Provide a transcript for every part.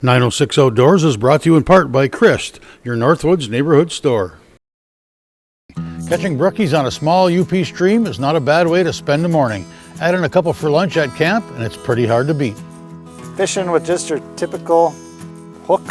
906 Outdoors is brought to you in part by Christ, your Northwoods neighborhood store. Catching brookies on a small UP stream is not a bad way to spend the morning. Add in a couple for lunch at camp and it's pretty hard to beat. Fishing with just your typical hook,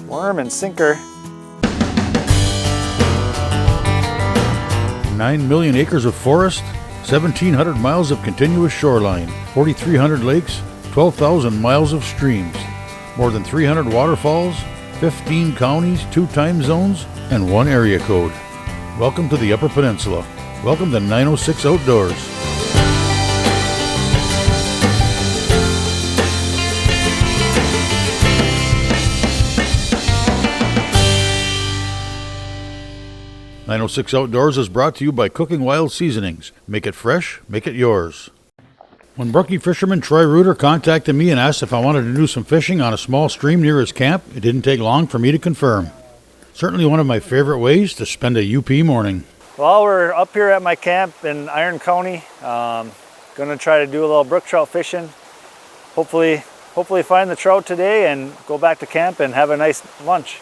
worm, and sinker. 9 million acres of forest, 1,700 miles of continuous shoreline, 4,300 lakes, 12,000 miles of streams, more than 300 waterfalls, 15 counties, 2 time zones, and 1 area code. Welcome to the Upper Peninsula. Welcome to 906 Outdoors. "906 Outdoors" is brought to you by Cooking Wild Seasonings. Make it fresh, make it yours. When Brookie fisherman Troy Reuter contacted me and asked if I wanted to do some fishing on a small stream near his camp, it didn't take long for me to confirm. Certainly one of my favorite ways to spend a UP morning. Well, we're up here at my camp in Iron County. Gonna try to do a little brook trout fishing. Hopefully find the trout today and go back to camp and have a nice lunch.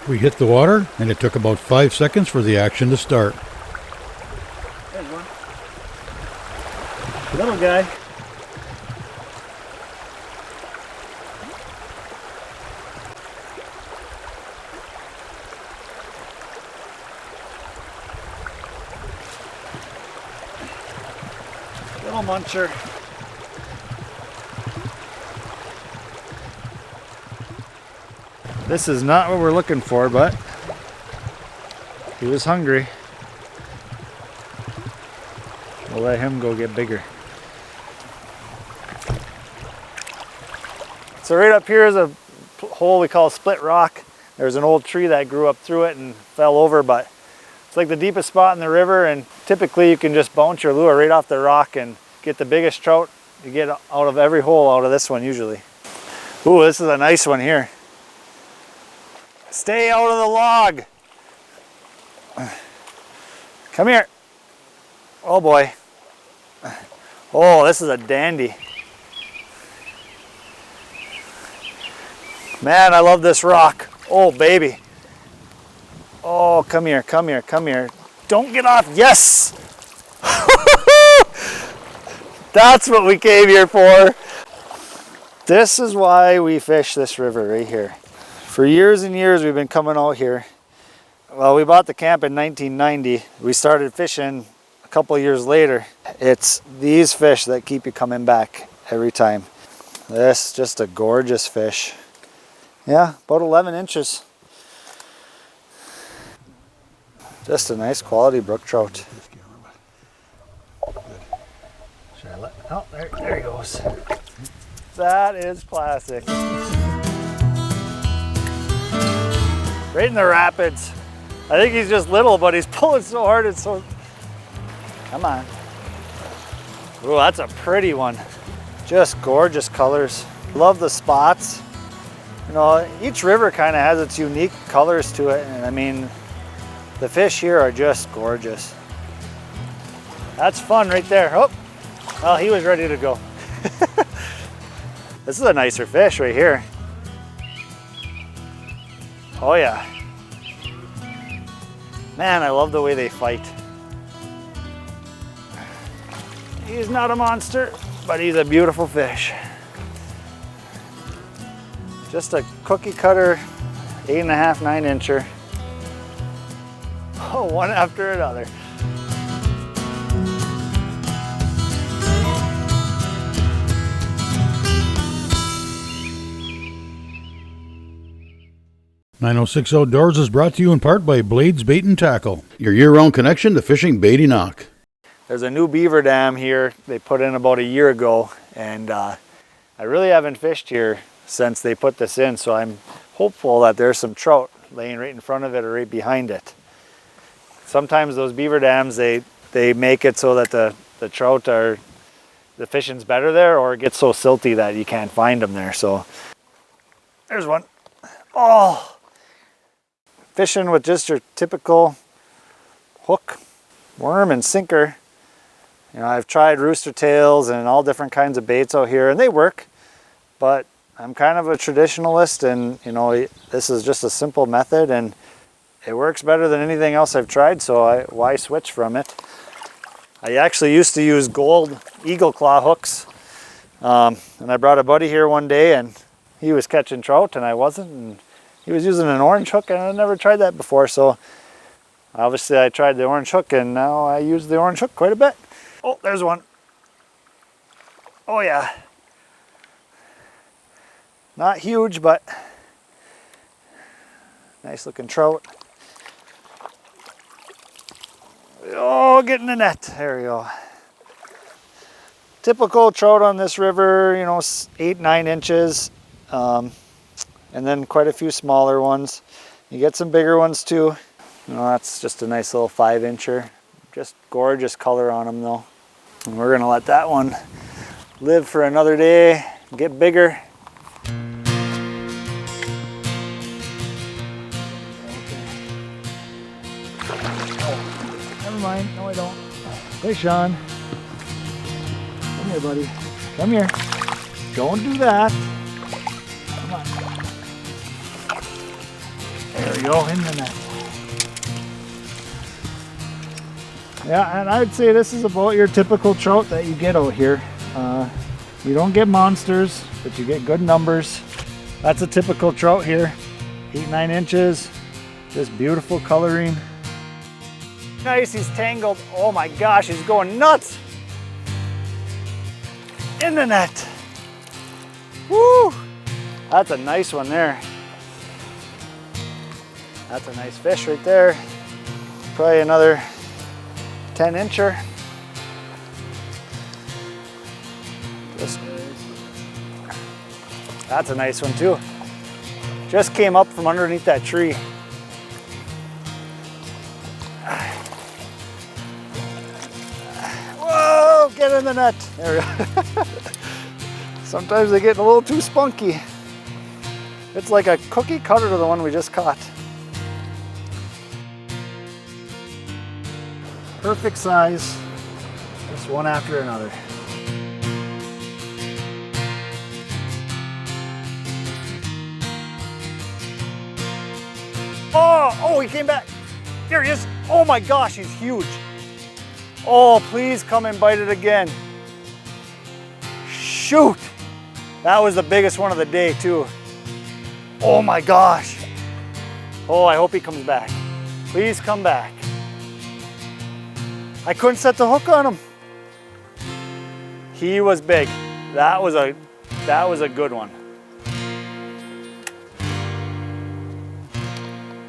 We hit the water, and it took about 5 seconds for the action to start. There's one. Little guy. Little muncher. This is not what we're looking for, but he was hungry. We'll let him go get bigger. So right up here is a hole we call Split Rock. There's an old tree that grew up through it and fell over, but it's like the deepest spot in the river, and typically you can just bounce your lure right off the rock and get the biggest trout you get out of every hole out of this one usually. Ooh, this is a nice one here. Stay out of the log. Come here. Oh boy. Oh, this is a dandy. Man, I love this rock. Oh, baby. Oh, come here, come here, come here. Don't get off. Yes! That's what we came here for. This is why we fish this river right here. For years and years we've been coming out here. Well, we bought the camp in 1990. We started fishing a couple of years later. It's these fish that keep you coming back every time. This, just a gorgeous fish. Yeah, about 11 inches. Just a nice quality brook trout. Should I let, oh, there he goes. That is classic. Right in the rapids. I think he's just little, but he's pulling so hard, it's so... Come on. Ooh, that's a pretty one. Just gorgeous colors. Love the spots. You know, each river kind of has its unique colors to it, and I mean, the fish here are just gorgeous. That's fun right there. Oh, well, he was ready to go. This is a nicer fish right here. Oh yeah. Man, I love the way they fight. He's not a monster, but he's a beautiful fish. Just a cookie cutter, 8.5, 9 incher. Oh, one after another. "906 Outdoors" is brought to you in part by Blades Bait and Tackle, your year-round connection to fishing Badenoch. There's a new beaver dam here they put in about a year ago, and I really haven't fished here since they put this in, so I'm hopeful that there's some trout laying right in front of it or right behind it. Sometimes those beaver dams, they make it so that the trout are, the fishing's better there, or it gets so silty that you can't find them there. So there's one. Oh! Fishing with just your typical hook, worm, and sinker. You know, I've tried rooster tails and all different kinds of baits out here, and they work, but I'm kind of a traditionalist, and you know, this is just a simple method and it works better than anything else I've tried, so why switch from it? I actually used to use gold eagle claw hooks, and I brought a buddy here one day and he was catching trout and I wasn't, and he was using an orange hook and I never tried that before, so obviously I tried the orange hook and now I use the orange hook quite a bit. Oh, there's one. Oh yeah. Not huge, but nice looking trout. Oh, get in the net. There we go. Typical trout on this river, you know, 8-9 inches. And then quite a few smaller ones. You get some bigger ones too. You know, that's just a nice little 5-incher. Just gorgeous color on them though. And we're gonna let that one live for another day, get bigger. Never mind, no I don't. Hey Sean. Come here, buddy. Come here. Don't do that. Come on. There we go, in the net. Yeah, and I'd say this is about your typical trout that you get out here. You don't get monsters, but you get good numbers. That's a typical trout here. 8-9 inches. Just beautiful coloring. Nice, he's tangled. Oh my gosh, he's going nuts. In the net. Woo! That's a nice one there. That's a nice fish right there. Probably another 10-incher. That's a nice one too. Just came up from underneath that tree. Whoa, get in the net. There we go. Sometimes they get a little too spunky. It's like a cookie cutter to the one we just caught. Perfect size, just one after another. Oh, he came back. There he is. Oh my gosh, he's huge. Oh, please come and bite it again. Shoot. That was the biggest one of the day too. Oh my gosh. Oh, I hope he comes back. Please come back. I couldn't set the hook on him. He was big. That was a good one.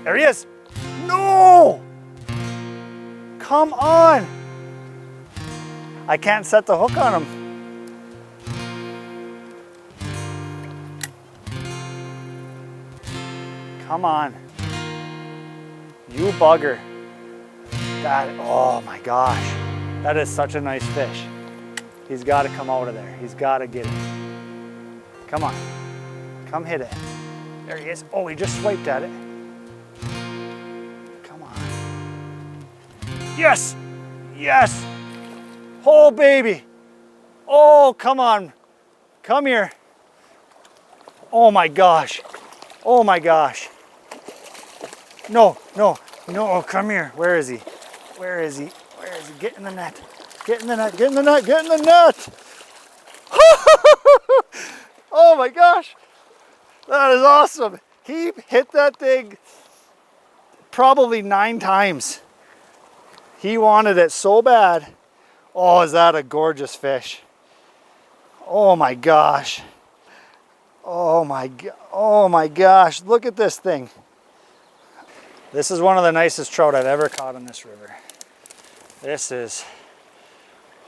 There he is. No! Come on. I can't set the hook on him. Come on. You bugger. That, oh my gosh. That is such a nice fish. He's got to come out of there. He's got to get it. Come on. Come hit it. There he is. Oh, he just swiped at it. Come on. Yes. Yes. Oh, baby. Oh, come on. Come here. Oh my gosh. Oh my gosh. No, no, no. Oh, come here. Where is he? Where is he? Where is he? Get in the net. Get in the net. Get in the net. Get in the net. Oh my gosh. That is awesome. He hit that thing probably 9 times. He wanted it so bad. Oh, is that a gorgeous fish? Oh my gosh. Oh my gosh. Look at this thing. This is one of the nicest trout I've ever caught on this river. This is,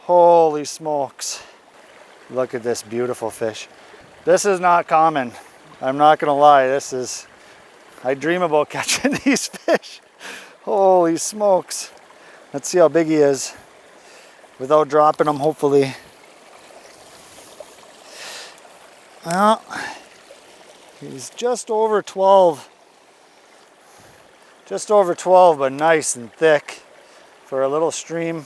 holy smokes. Look at this beautiful fish. This is not common. I'm not gonna lie, I dream about catching these fish. Holy smokes. Let's see how big he is without dropping him, hopefully. Well, he's just over 12. Just over 12, but nice and thick. For a little stream,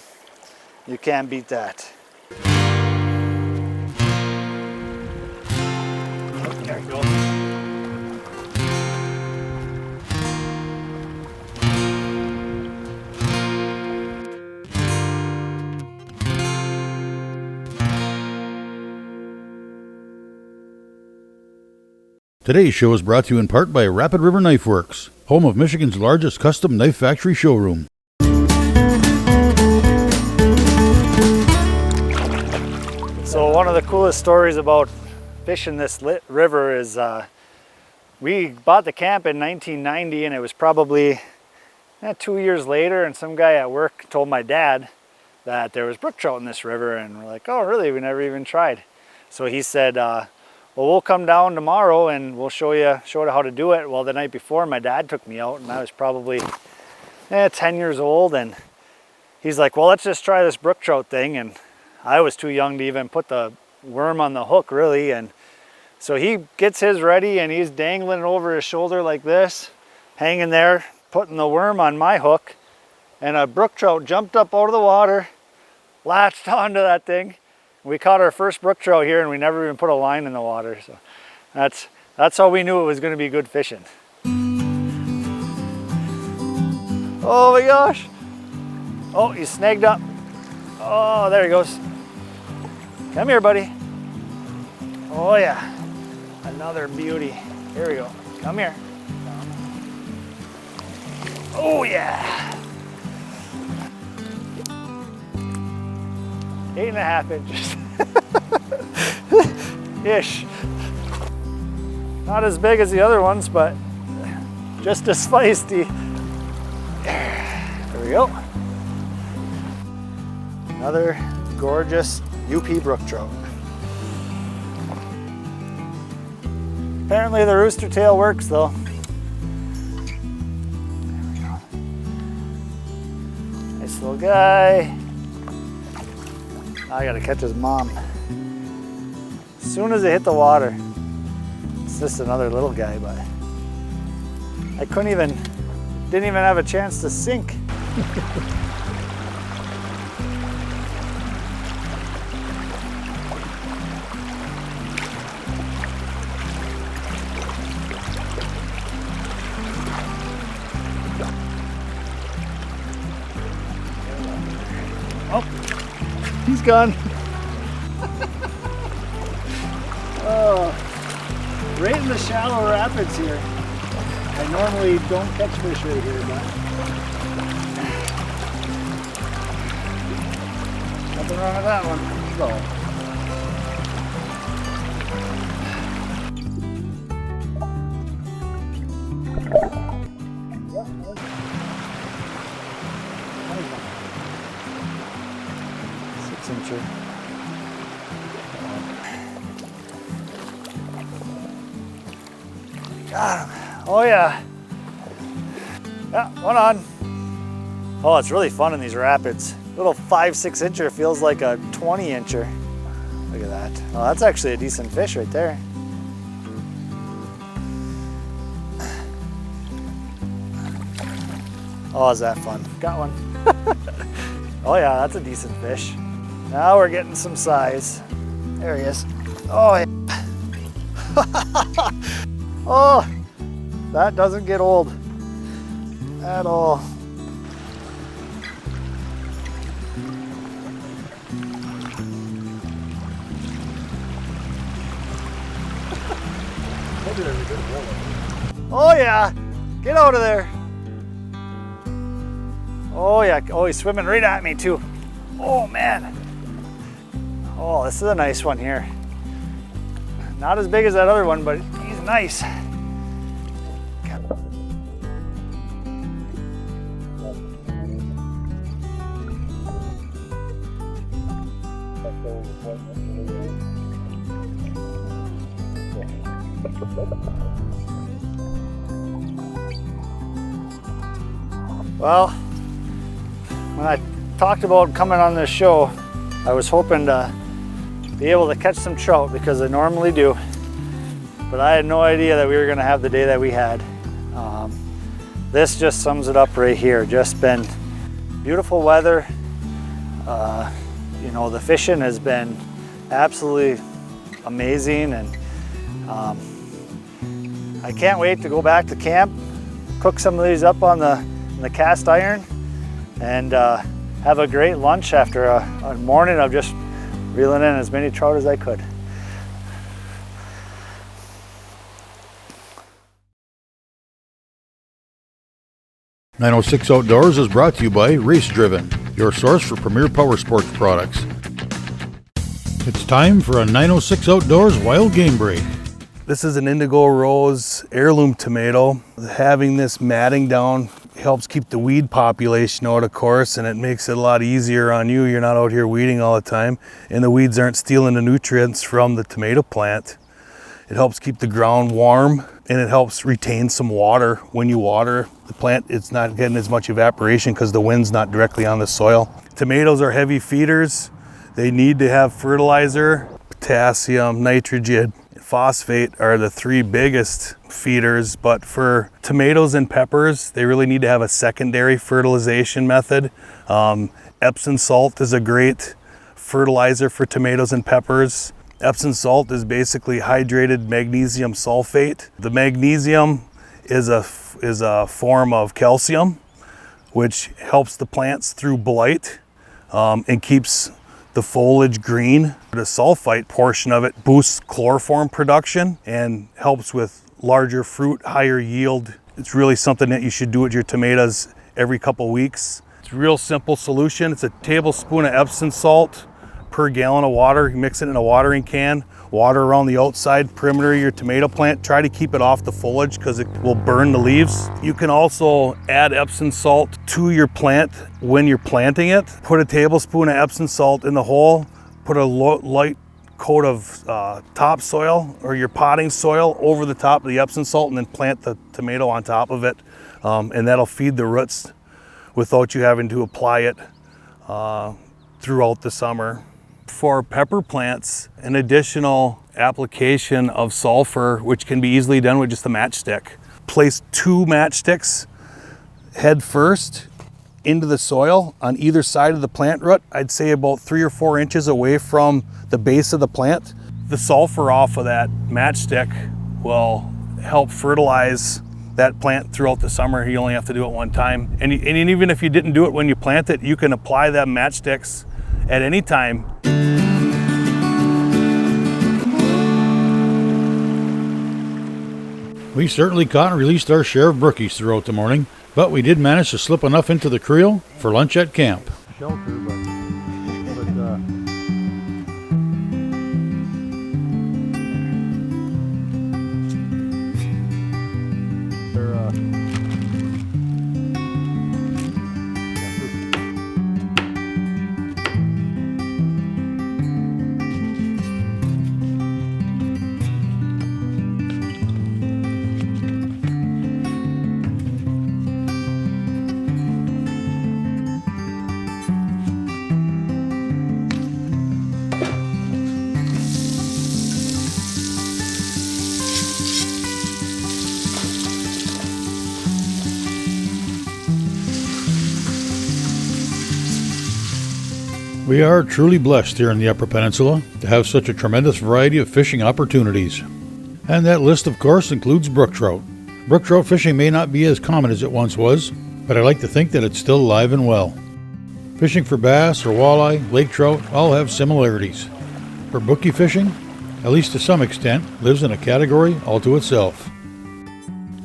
you can't beat that. There we go. Today's show is brought to you in part by Rapid River Knife Works, home of Michigan's largest custom knife factory showroom. So one of the coolest stories about fishing this river is we bought the camp in 1990, and it was probably 2 years later, and some guy at work told my dad that there was brook trout in this river, and we're like, oh really, we never even tried. So he said, well, we'll come down tomorrow and we'll show you how to do it. Well, the night before, my dad took me out, and I was probably 10 years old, and he's like, well, let's just try this brook trout thing. And I was too young to even put the worm on the hook, really. And so he gets his ready, and he's dangling over his shoulder like this, hanging there, putting the worm on my hook, and a brook trout jumped up out of the water, latched onto that thing. We caught our first brook trout here, and we never even put a line in the water. So that's how we knew it was going to be good fishing. Oh my gosh. Oh, he's snagged up. Oh, there he goes. Come here, buddy. Oh yeah. Another beauty. Here we go. Come here. Oh yeah. 8.5 inches. Ish. Not as big as the other ones, but just as feisty. There we go. Another gorgeous UP brook trout. Apparently the rooster tail works though. There we go. Nice little guy. I gotta catch his mom. As soon as it hit the water, it's just another little guy, but I didn't even have a chance to sink. Oh, he's gone. Oh, right in the shallow rapids here. I normally don't catch fish right here, but nothing wrong with that one. So. Got him. Oh yeah. Yeah, one on. Oh, it's really fun in these rapids. Little 5-6 incher feels like a 20 incher. Look at that. Oh, that's actually a decent fish right there. Oh, is that fun? Got one. Oh yeah, that's a decent fish. Now we're getting some size. There he is. Oh yeah. Oh, that doesn't get old at all. Oh yeah, get out of there. Oh yeah, oh, he's swimming right at me too. Oh man. Oh, this is a nice one here. Not as big as that other one, but he's nice. Well, when I talked about coming on this show, I was hoping to be able to catch some trout because I normally do, but I had no idea that we were going to have the day that we had. This just sums it up right here. Just been beautiful weather. You know, the fishing has been absolutely amazing, and I can't wait to go back to camp, cook some of these up on the cast iron, and have a great lunch after a morning of just reeling in as many trout as I could. "906 Outdoors" is brought to you by Race Driven, your source for premier power sports products. It's time for a 906 Outdoors wild game break. This is an Indigo Rose heirloom tomato. Having this matting down helps keep the weed population out, of course, and it makes it a lot easier on you. You're not out here weeding all the time, and the weeds aren't stealing the nutrients from the tomato plant. It helps keep the ground warm, and it helps retain some water. When you water the plant, it's not getting as much evaporation because the wind's not directly on the soil. Tomatoes are heavy feeders. They need to have fertilizer. Potassium, nitrogen, and phosphate are the three biggest feeders, but for tomatoes and peppers, they really need to have a secondary fertilization method. Epsom salt is a great fertilizer for tomatoes and peppers. Epsom salt is basically hydrated magnesium sulfate. The magnesium is a form of calcium, which helps the plants through blight and keeps the foliage green. The sulfite portion of it boosts chloroform production and helps with larger fruit, higher yield. It's really something that you should do with your tomatoes every couple weeks. It's a real simple solution. It's a tablespoon of Epsom salt per gallon of water. You mix it in a watering can, water around the outside perimeter of your tomato plant. Try to keep it off the foliage because it will burn the leaves. You can also add Epsom salt to your plant when you're planting it. Put a tablespoon of Epsom salt in the hole, put a light coat of topsoil or your potting soil over the top of the Epsom salt, and then plant the tomato on top of it. And that'll feed the roots without you having to apply it throughout the summer. For pepper plants, an additional application of sulfur, which can be easily done with just a matchstick. Place 2 matchsticks head first into the soil on either side of the plant root. I'd say about 3 or 4 inches away from the base of the plant. The sulfur off of that matchstick will help fertilize that plant throughout the summer. You only have to do it one time. And even if you didn't do it when you plant it, you can apply that matchsticks at any time. We certainly caught and released our share of brookies throughout the morning, but we did manage to slip enough into the creel for lunch at camp. Shelter, We are truly blessed here in the Upper Peninsula to have such a tremendous variety of fishing opportunities. And that list, of course, includes brook trout. Brook trout fishing may not be as common as it once was, but I like to think that it's still alive and well. Fishing for bass or walleye, lake trout, all have similarities. For brookie fishing, at least to some extent, lives in a category all to itself.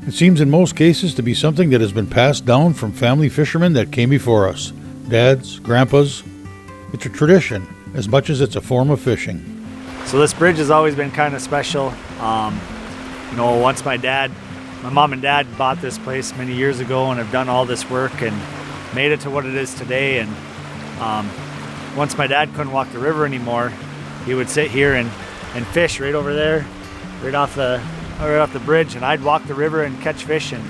It seems in most cases to be something that has been passed down from family fishermen that came before us, dads, grandpas. It's a tradition as much as it's a form of fishing. So this bridge has always been kind of special. Once my mom and dad bought this place many years ago and have done all this work and made it to what it is today. And once my dad couldn't walk the river anymore, he would sit here and fish right over there, right off the bridge, and I'd walk the river and catch fish. And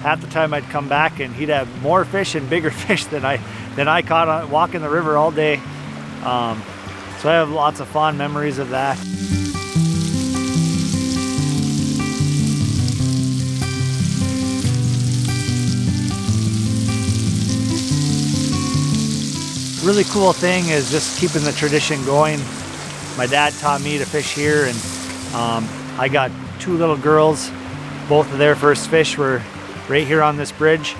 half the time I'd come back and he'd have more fish and bigger fish than I caught walking the river all day. So I have lots of fond memories of that. Really cool thing is just keeping the tradition going. My dad taught me to fish here, and I got 2 little girls both of their first fish were right here on this bridge.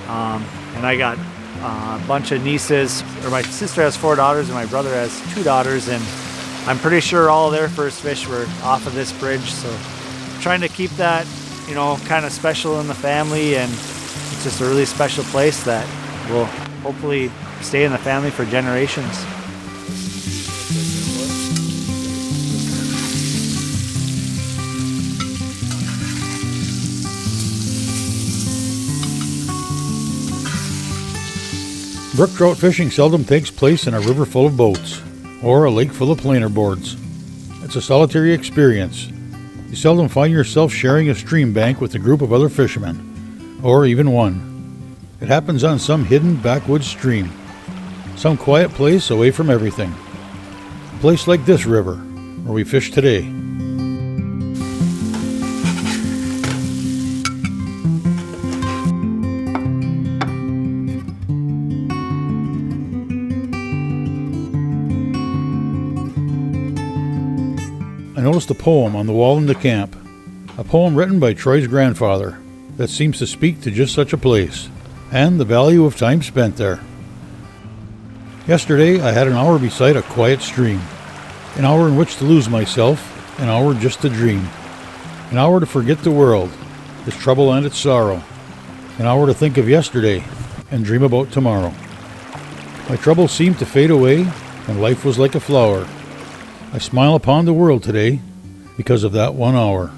And I got a bunch of nieces, or my sister has 4 daughters and my brother has 2 daughters, and I'm pretty sure all of their first fish were off of this bridge. So trying to keep that, you know, kind of special in the family, and it's just a really special place that will hopefully stay in the family for generations. Brook trout fishing seldom takes place in a river full of boats or a lake full of planer boards. It's a solitary experience. You seldom find yourself sharing a stream bank with a group of other fishermen, or even one. It happens on some hidden backwoods stream, some quiet place away from everything. A place like this river, where we fish today. I noticed a poem on the wall in the camp, a poem written by Troy's grandfather that seems to speak to just such a place, and the value of time spent there. Yesterday I had an hour beside a quiet stream, an hour in which to lose myself, an hour just to dream, an hour to forget the world, its trouble and its sorrow, an hour to think of yesterday and dream about tomorrow. My troubles seemed to fade away, and life was like a flower. I smile upon the world today because of that 1 hour.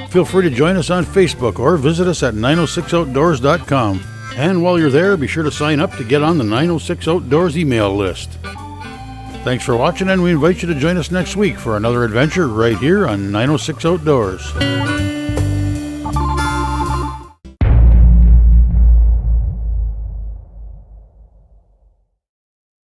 Feel free to join us on Facebook or visit us at 906outdoors.com. And while you're there, be sure to sign up to get on the 906 Outdoors email list. Thanks for watching, and we invite you to join us next week for another adventure right here on 906 Outdoors.